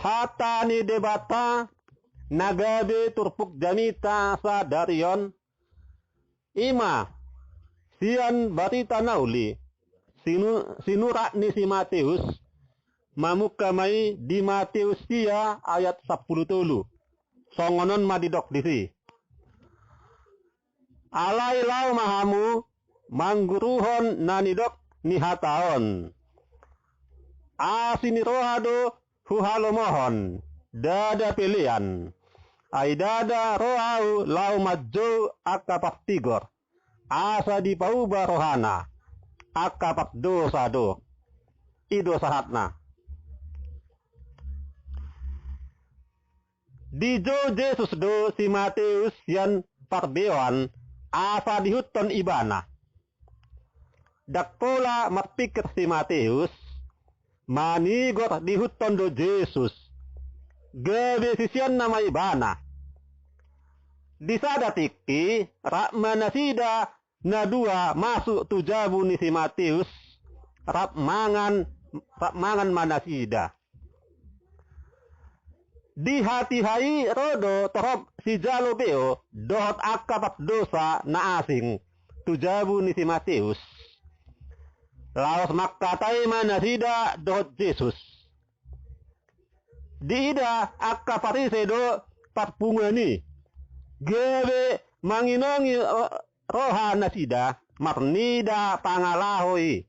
hatani debata nagabe turpuk jamita sadarion ima sian barita nauli sinura ni si Matius mamukamai di Matius sia ayat 10 tulu songonon madidok disi alai lau mahamu mangguruhon nanidok nihataon asini rohado huhalomohon dada pilihan ay dada rohau lau majo akapak tigor asa di pauba rohana akapak dosa do ido sahatna dijo Jesus do si Matius yan parbewan asa dihuton ibana dak pola matpikir si Matius manigor dihuton do Jesus gabe sisian nama ibana disada tiki rak manasida na dua masuk tujabu ni si Matius rak mangan manasida di hati hai rodo torop si jalo beo dohot akapat dosa na asing tujabu ni si Matius laos makkatai manasida dohot Jesus di ida akaparise do patpungani gawe manginongi roha nasida marnida pangalahoi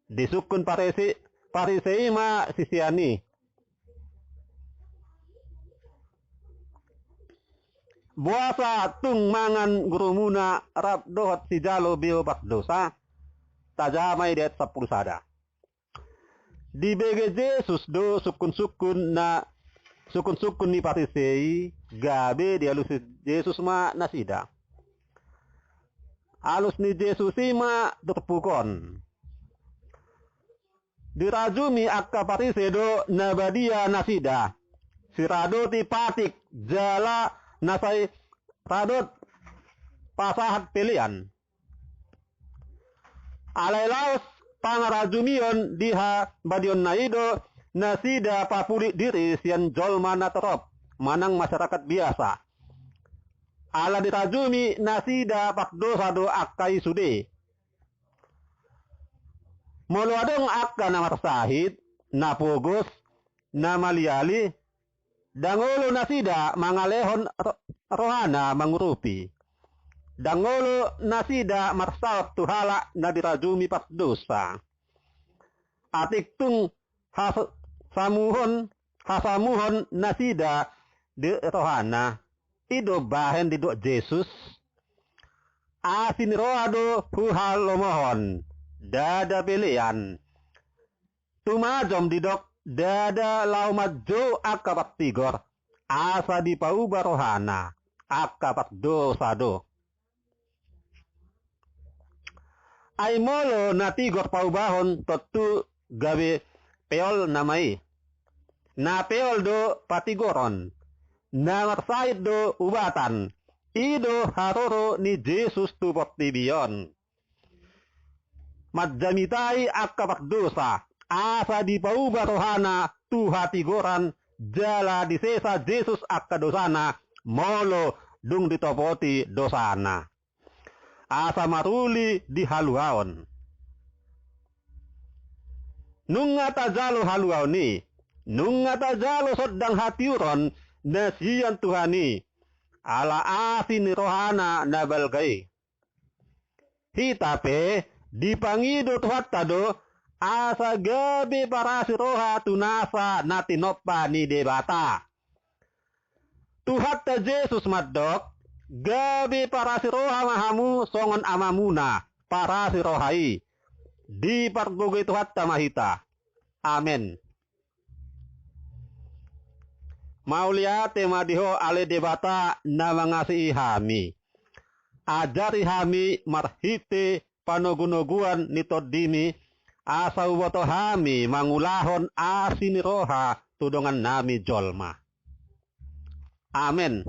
disukun parisei ma sisiani buasa tung mangan gurumuna rab dohot si jalo bio pak dosa tajamai det 10 sada di bege Jesus do sukun-sukun ni parisei gabe di alus Jesus ma nasida alus ni Jesus ma terpukon dirajumi akka parise do nabadia nasida sirado ti patik jala nasai radot pasahat pilihan alai laos pangarajumion diha badion naido nasida papuli diri sian jolma natorop manang masyarakat biasa ala dirajumi nasida pakdosa do akai sude molo adong akka na marsahid na pogos na maliali dangolo nasida mangalehon rohana mangurupi dangolo nasida marsaot tuhala na dirajumi pakdosa atik tung hasamuhon nasida di rohana ido bahen didok Jesus asin rohado huhalomohon dada pilihan tumajom didok dada laumajo akapat tigor asa di pauba rohana akapat dosa do ay molo na tigor paubahon totu gawe peol namai na peol do patigoron na marsait do ubatan ido haroro ni Jesus tupot tibion madjamitai akapak dosa asa di pauba rohana tu hatigoran jala disesa Jesus akka dosana molo dung ditopoti dosana asa maruli di haluaon nunga tajalo haluaon ni nunga tajalo soddang hatiuron nasian Tuhani ala asin rohana nabalgai hitape dipangido tuhattado asa gabe parasi roha tunasa natinopa ni debata tuhatta Jesus maddok gabe parasi roha mahamu songon amamuna parasi rohai di pargoge tuhatta mahita amen maulia tema diho ale debata na mangasi hami ajari hami marhite panogunoguan nitodimi asa uboto hami mangulahon asini roha tudongan nami jolma amen.